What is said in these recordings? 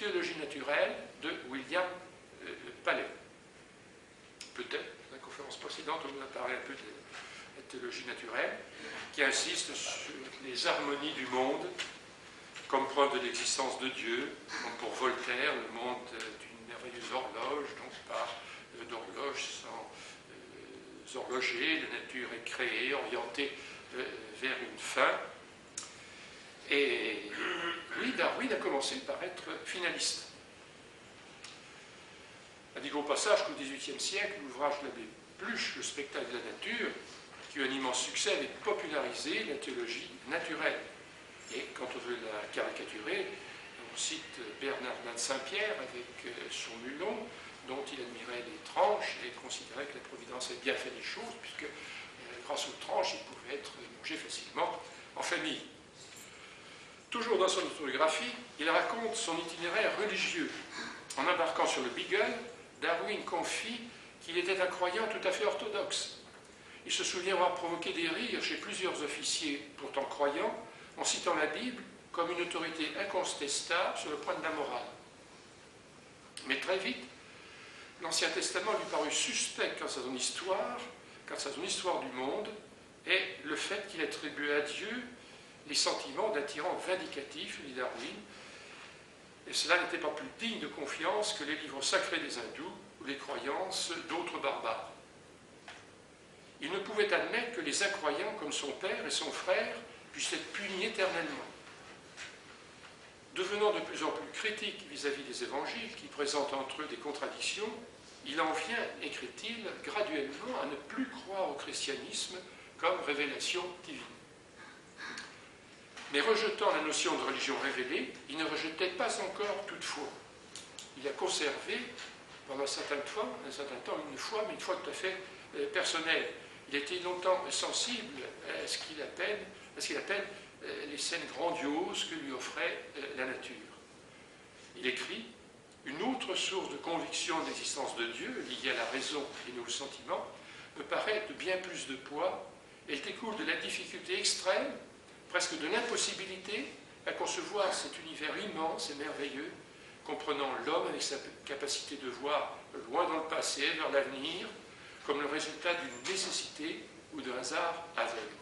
Théologie naturelle de William Paley. Peut-être, dans la conférence précédente, on nous a parlé un peu de la théologie naturelle, qui insiste sur les harmonies du monde comme preuve de l'existence de Dieu. Donc pour Voltaire, le monde est une merveilleuse horloge, donc pas d'horloge sans horloger, la nature est créée, orientée vers une fin. Et oui, Darwin a commencé par être finaliste. On dit au passage qu'au XVIIIe siècle, l'ouvrage de l'abbé Pluche, Le spectacle de la nature, qui a eu un immense succès, avait popularisé la théologie naturelle. Et quand on veut la caricaturer, on cite Bernardin de Saint-Pierre avec son mulon, dont il admirait les tranches et considérait que la Providence avait bien fait des choses, puisque grâce aux tranches, il pouvait être mangé facilement en famille. Toujours dans son autobiographie, il raconte son itinéraire religieux. En embarquant sur le Beagle, Darwin confie qu'il était un croyant tout à fait orthodoxe. Il se souvient avoir provoqué des rires chez plusieurs officiers, pourtant croyants, en citant la Bible comme une autorité incontestable sur le point de la morale. Mais très vite, l'Ancien Testament lui parut suspect quant à son histoire du monde, et le fait qu'il attribuait à Dieu les sentiments d'un tyran vindicatif, dit Darwin, et cela n'était pas plus digne de confiance que les livres sacrés des hindous ou les croyances d'autres barbares. Il ne pouvait admettre que les incroyants, comme son père et son frère, puissent être punis éternellement. Devenant de plus en plus critique vis-à-vis des évangiles, qui présentent entre eux des contradictions, il en vient, écrit-il, graduellement à ne plus croire au christianisme comme révélation divine. Mais rejetant la notion de religion révélée, il ne rejetait pas encore toute foi. Il a conservé, pendant un certain temps, une foi, mais une foi tout à fait personnelle. Il était longtemps sensible à ce qu'il appelle les scènes grandioses que lui offrait la nature. Il écrit « Une autre source de conviction de l'existence de Dieu, liée à la raison et non au sentiment, me paraît de bien plus de poids. Elle découle de la difficulté extrême, presque de l'impossibilité, à concevoir cet univers immense et merveilleux, comprenant l'homme avec sa capacité de voir loin dans le passé, vers l'avenir, comme le résultat d'une nécessité ou d'un hasard aveugle.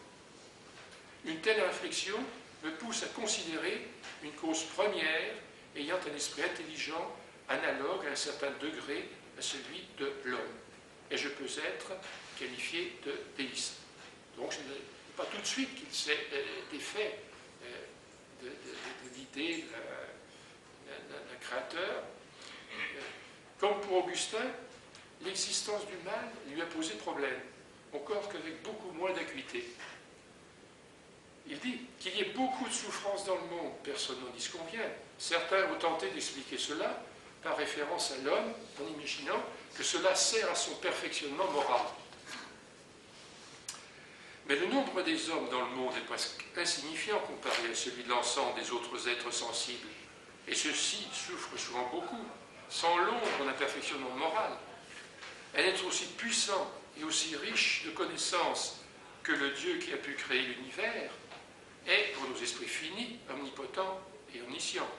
Une telle réflexion me pousse à considérer une cause première ayant un esprit intelligent analogue à un certain degré à celui de l'homme. Et je peux être qualifié de déiste. » Donc, ce n'est pas tout de suite qu'il s'est défait de l'idée d'un créateur. Comme pour Augustin, l'existence du mal lui a posé problème, encore qu'avec beaucoup moins d'acuité. Il dit qu'il y ait beaucoup de souffrances dans le monde, personne n'en disconvient. Certains ont tenté d'expliquer cela par référence à l'homme, en imaginant que cela sert à son perfectionnement moral. Mais le nombre des hommes dans le monde est presque insignifiant comparé à celui de l'ensemble des autres êtres sensibles. Et ceux-ci souffrent souvent beaucoup, sans l'ombre d'un perfectionnement moral. Un être aussi puissant et aussi riche de connaissances que le Dieu qui a pu créer l'univers est, pour nos esprits finis, omnipotent et omniscient.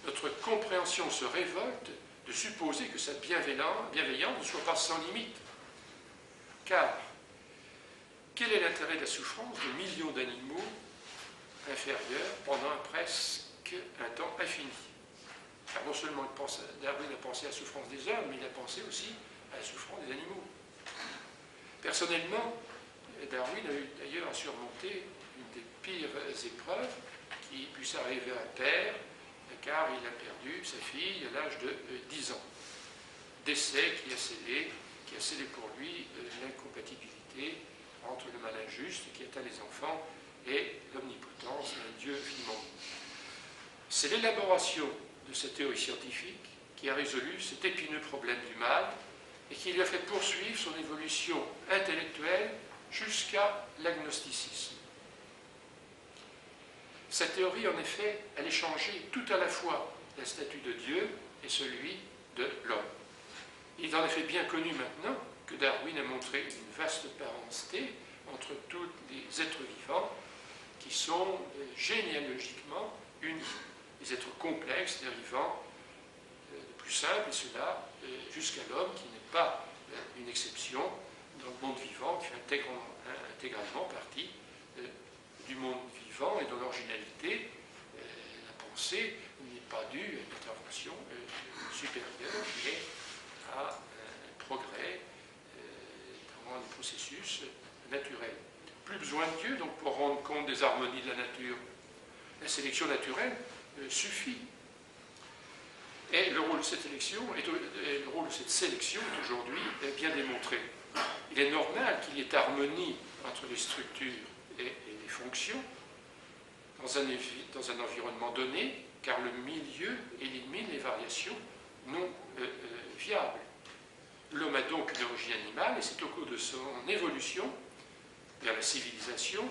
Notre compréhension se révolte de supposer que sa bienveillance ne soit pas sans limite. Car, quel est l'intérêt de la souffrance de millions d'animaux inférieurs pendant presque un temps infini? Car non seulement Darwin a pensé à la souffrance des hommes, mais il a pensé aussi à la souffrance des animaux. Personnellement, Darwin a eu d'ailleurs à surmonter une des pires épreuves qui puisse arriver à un père, car il a perdu sa fille à l'âge de 10 ans. Décès qui a scellé pour lui l'incompatibilité entre le mal injuste qui atteint les enfants et l'omnipotence d'un Dieu infiniment. C'est l'élaboration de cette théorie scientifique qui a résolu cet épineux problème du mal et qui lui a fait poursuivre son évolution intellectuelle jusqu'à l'agnosticisme. Cette théorie, en effet, allait changer tout à la fois le statut de Dieu et celui de l'homme. Il est en effet bien connu maintenant que Darwin a montré une vaste parenté entre tous les êtres vivants qui sont généalogiquement unis. Les êtres complexes dérivant plus simple, et cela jusqu'à l'homme qui n'est pas une exception dans le monde vivant, qui fait intégralement partie du monde vivant et de l'originalité. La pensée n'est pas due à une intervention supérieure, mais à un progrès dans les processus naturels. Plus besoin de Dieu donc pour rendre compte des harmonies de la nature. La sélection naturelle suffit. Et le rôle de cette sélection est aujourd'hui bien démontré. Il est normal qu'il y ait harmonie entre les structures et les fonctions dans un environnement donné, car le milieu élimine les variations non viables. L'homme a donc une origine animale, et c'est au cours de son évolution vers la civilisation,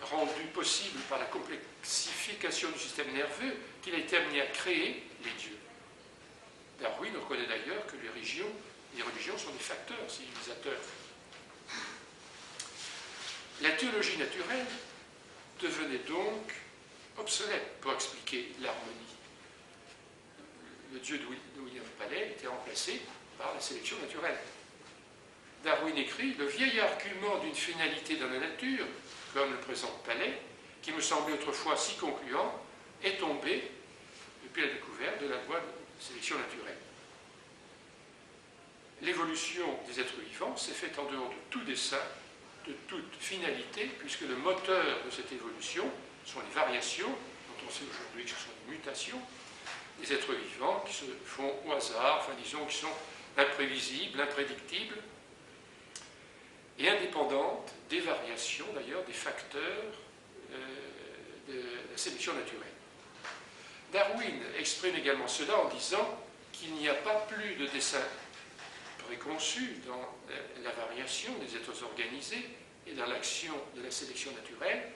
rendue possible par la complexification du système nerveux, qu'il a été amené à créer les dieux. Darwin reconnaît d'ailleurs que les religions sont des facteurs civilisateurs. La théologie naturelle devenait donc obsolète pour expliquer l'harmonie. Le dieu de William Paley était remplacé par la sélection naturelle. Darwin écrit « Le vieil argument d'une finalité dans la nature, comme le présente Paley, qui me semblait autrefois si concluant, est tombé depuis la découverte de la loi de sélection naturelle. L'évolution des êtres vivants s'est faite en dehors de tout dessein, de toute finalité, puisque le moteur de cette évolution sont les variations, dont on sait aujourd'hui que ce sont des mutations, des êtres vivants qui se font au hasard, enfin disons qui sont imprévisibles, imprédictibles, et indépendantes des variations, d'ailleurs, des facteurs de la sélection naturelle. Darwin exprime également cela en disant qu'il n'y a pas plus de dessein préconçu dans la variation des êtres organisés et dans l'action de la sélection naturelle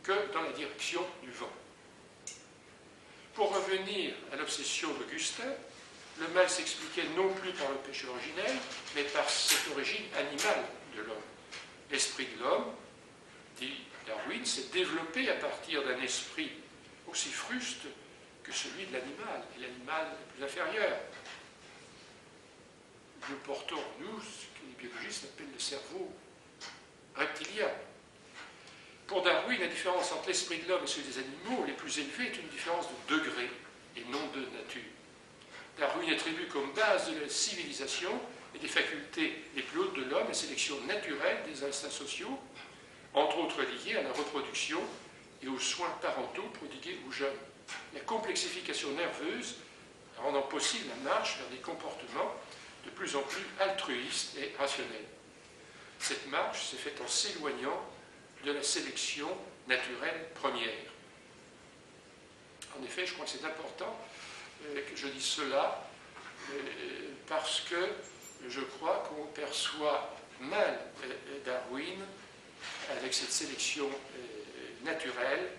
que dans la direction du vent. Pour revenir à l'obsession d'Augustin, le mal s'expliquait non plus par le péché originel, mais par cette origine animale de l'homme. L'esprit de l'homme, dit Darwin, s'est développé à partir d'un esprit aussi fruste que celui de l'animal, et l'animal le plus inférieur. Nous portons en nous ce que les biologistes appellent le cerveau reptilien. Pour Darwin, la différence entre l'esprit de l'homme et celui des animaux les plus élevés est une différence de degré et non de nature. Darwin attribue comme base de la civilisation et des facultés les plus hautes de l'homme la sélection naturelle des instincts sociaux, entre autres liés à la reproduction et aux soins parentaux prodigués aux jeunes. La complexification nerveuse rendant possible la marche vers des comportements de plus en plus altruistes et rationnels. Cette marche s'est faite en s'éloignant de la sélection naturelle première. En effet, je crois que c'est important que je dise cela, parce que je crois qu'on perçoit mal Darwin avec cette sélection naturelle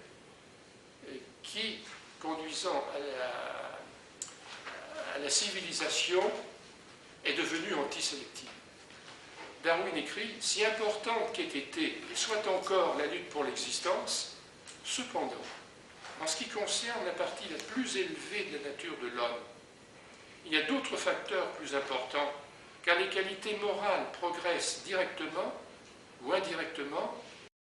qui, conduisant à la civilisation, est devenue antisélective. Darwin écrit « Si importante qu'ait été et soit encore la lutte pour l'existence, cependant, en ce qui concerne la partie la plus élevée de la nature de l'homme, il y a d'autres facteurs plus importants, car les qualités morales progressent directement ou indirectement